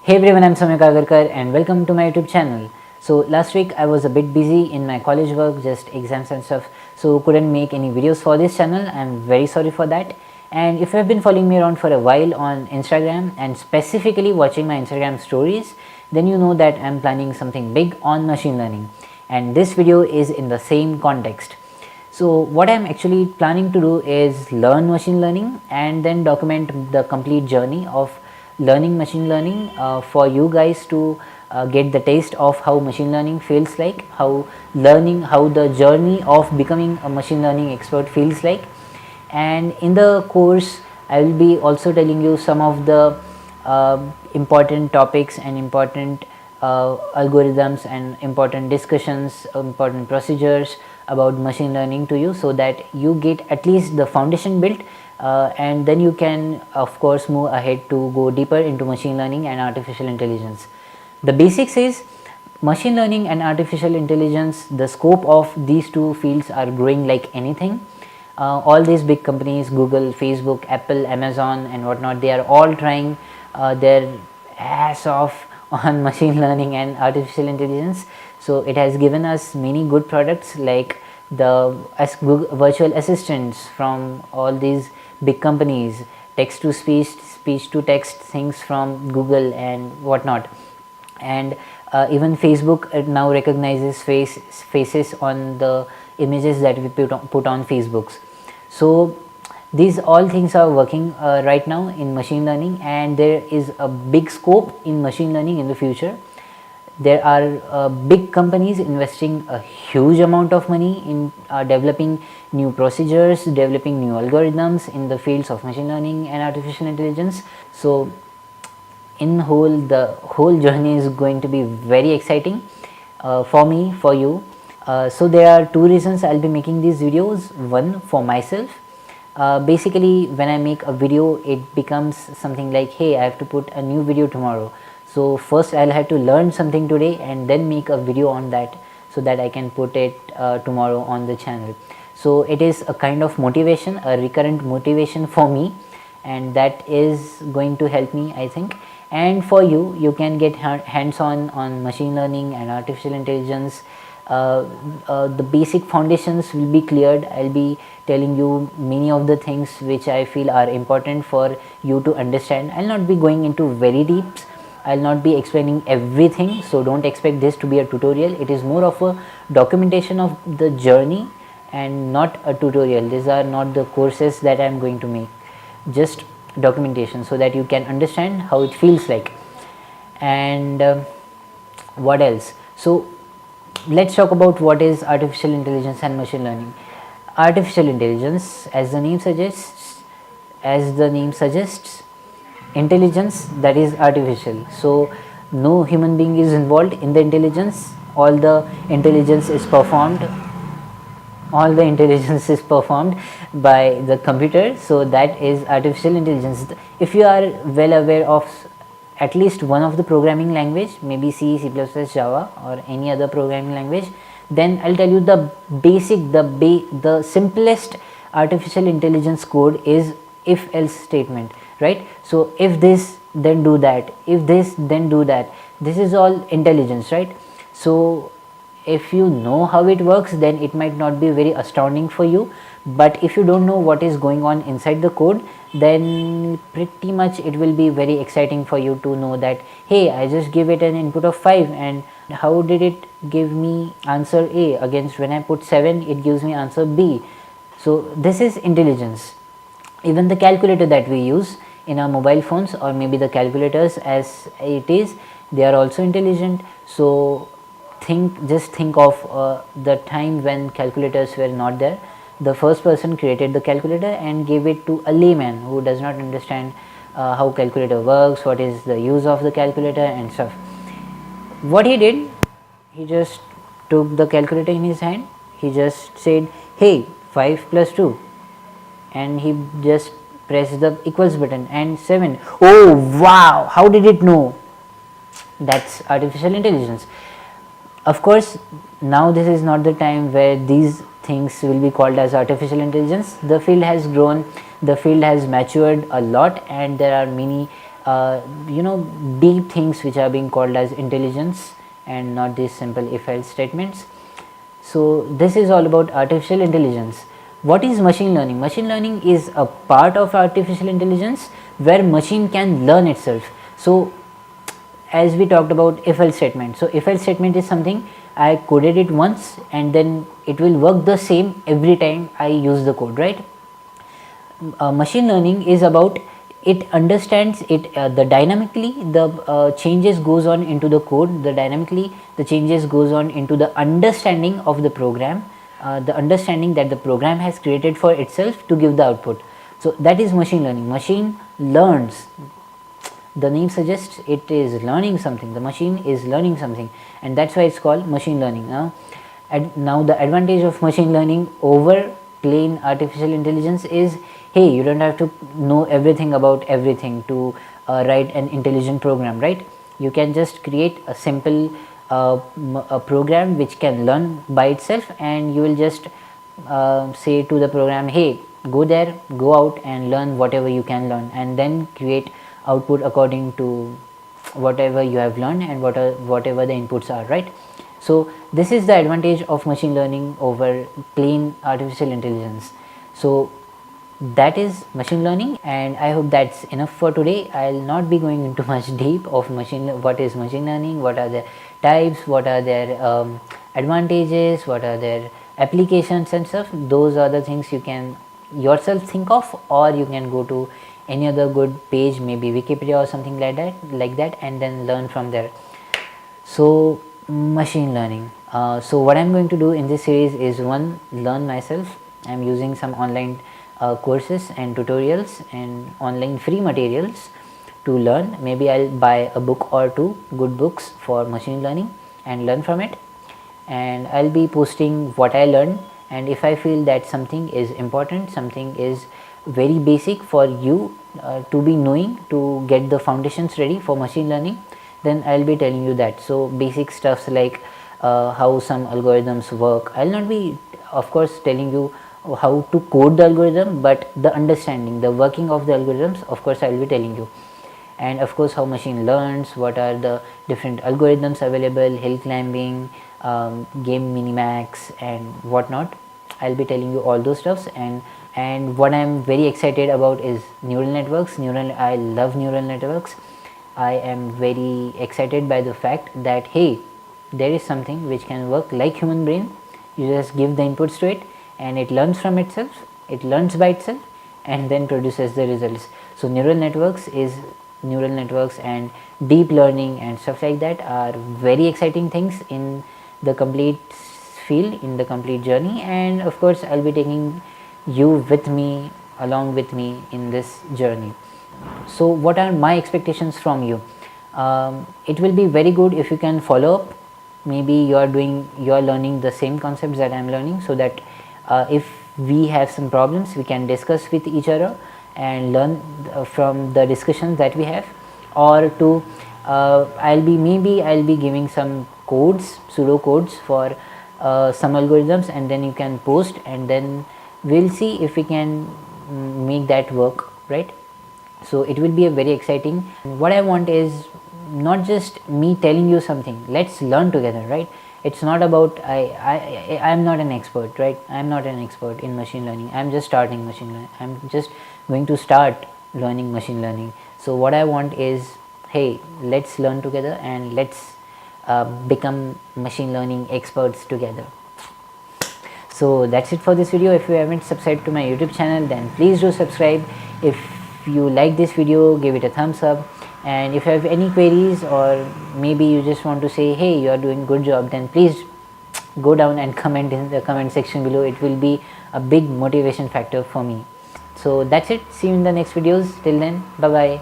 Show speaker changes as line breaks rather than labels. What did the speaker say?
Hey everyone, I'm Samyak Agarkar and welcome to my YouTube channel. So last week I was a bit busy in my college work, just exams and stuff, so couldn't make any videos for this channel. I'm very sorry for that. And if you have been following me around for a while on Instagram and specifically watching my Instagram stories, then you know that I'm planning something big on machine learning, and this video is in the same context. So what I'm actually planning to do is learn machine learning and then document the complete journey of learning machine learning for you guys to get the taste of how machine learning feels like, how the journey of becoming a machine learning expert feels like. And in the course I will be also telling you some of the important topics and important algorithms and important discussions, important procedures about machine learning to you, so that you get at least the foundation built, and then you can of course move ahead to go deeper into machine learning and artificial intelligence. The basics is machine learning and artificial intelligence, the scope of these two fields are growing like anything. All these big companies, Google, Facebook, Apple, Amazon and whatnot, they are all trying their ass off on machine learning and artificial intelligence. So it has given us many good products like the virtual assistants from all these big companies, text to speech, speech to text things from Google and whatnot. And even Facebook now recognizes faces on the images that we put on Facebooks. So these all things are working right now in machine learning, and there is a big scope in machine learning in the future. There are big companies investing a huge amount of money in developing new procedures, developing new algorithms in the fields of machine learning and artificial intelligence. So in whole, the whole journey is going to be very exciting for me, for you. So there are two reasons I'll be making these videos. One, for myself. Basically when I make a video, it becomes something like, hey, I have to put a new video tomorrow. So first I'll have to learn something today and then make a video on that, so that I can put it tomorrow on the channel. So it is a kind of motivation, a recurrent motivation for me, and that is going to help me, I think. And for you, you can get hands-on on machine learning and artificial intelligence. The basic foundations will be cleared. I'll be telling you many of the things which I feel are important for you to understand. I'll not be going into very deep. I'll not be explaining everything, so don't expect this to be a tutorial. It is more of a documentation of the journey and not a tutorial. These are not the courses that I'm going to make, just documentation, so that you can understand how it feels like. And what else? So let's talk about what is artificial intelligence and machine learning. Artificial intelligence, as the name suggests, intelligence that is artificial. So no human being is involved in the intelligence. All the intelligence is performed by the computer. So that is artificial intelligence. If you are well aware of at least one of the programming language, maybe C, C++, Java or any other programming language, then I'll tell you the basic, the simplest artificial intelligence code is if else statement, right? So if this then do that, if this then do that, this is all intelligence, right? So if you know how it works, then it might not be very astounding for you, but if you don't know what is going on inside the code, then pretty much it will be very exciting for you to know that, hey, I just give it an input of 5 and how did it give me answer A, against when I put 7 it gives me answer B. So this is intelligence. Even the calculator that we use in our mobile phones, or maybe the calculators as it is, they are also intelligent. So just think of the time when calculators were not there. The first person created the calculator and gave it to a layman who does not understand how calculator works, what is the use of the calculator and stuff. What he did, he just took the calculator in his hand, he just said, hey, 5 plus 2, and he just pressed the equals button, and 7. Oh wow, how did it know? That's artificial intelligence. Of course, now this is not the time where these things will be called as artificial intelligence. The field has grown, the field has matured a lot, and there are many deep things which are being called as intelligence, and not these simple if else statements. So this is all about artificial intelligence. What is machine learning? Machine learning is a part of artificial intelligence where machine can learn itself. So as we talked about if else statement, so if else statement is something I coded it once and then it will work the same every time I use the code, right? Machine learning is about it understands it the dynamically the changes goes on into the code, the dynamically the changes goes on into the understanding of the program, the understanding that the program has created for itself to give the output. So that is machine learning. Machine learns, the name suggests it is learning something, the machine is learning something, and that's why it's called machine learning. Now the advantage of machine learning over plain artificial intelligence is, hey, you don't have to know everything about everything to write an intelligent program, right? You can just create a simple a program which can learn by itself, and you will just say to the program, hey, go there, go out and learn whatever you can learn, and then create output according to whatever you have learned and whatever the inputs are, right? So this is the advantage of machine learning over plain artificial intelligence. So that is machine learning, and I hope that's enough for today. I'll not be going into much deep of what is machine learning, what are the types, what are their advantages, what are their applications and stuff. Those are the things you can yourself think of, or you can go to any other good page, maybe Wikipedia or something like that, and then learn from there. So machine learning, so what I'm going to do in this series is, one, learn myself. I'm using some online courses and tutorials and online free materials to learn. Maybe I'll buy a book or two, good books for machine learning, and learn from it, and I'll be posting what I learned. And if I feel that something is important, something is very basic for you to be knowing to get the foundations ready for machine learning, then I'll be telling you that. So basic stuffs like how some algorithms work, I'll not be of course telling you how to code the algorithm, but the understanding, the working of the algorithms, of course I'll be telling you. And of course how machine learns, what are the different algorithms available, hill climbing, game minimax and whatnot. I'll be telling you all those stuffs. And what I'm very excited about is neural networks. I love neural networks. I am very excited by the fact that, hey, there is something which can work like human brain. You just give the inputs to it and it learns from itself, it learns by itself and then produces the results. So neural networks and deep learning and stuff like that are very exciting things in the complete field, in the complete journey. And of course I'll be taking you with me, along with me in this journey. So what are my expectations from you? It will be very good if you can follow up. Maybe you are learning the same concepts that I am learning, so that if we have some problems, we can discuss with each other and learn from the discussions that we have. Or to I'll be giving some codes, pseudo codes for some algorithms, and then you can post, and then we'll see if we can make that work, right? So it will be a very exciting. What I want is not just me telling you something, let's learn together, right? It's not about I'm not an expert, right? I'm not an expert in machine learning. I'm just starting machine learning. I'm just going to start learning machine learning. So what I want is, hey, let's learn together and let's become machine learning experts together. So that's it for this video. If you haven't subscribed to my YouTube channel, then please do subscribe. If you like this video, give it a thumbs up. And if you have any queries, or maybe you just want to say, hey, you are doing good job, then please go down and comment in the comment section below. It will be a big motivation factor for me. So that's it. See you in the next videos. Till then, bye bye.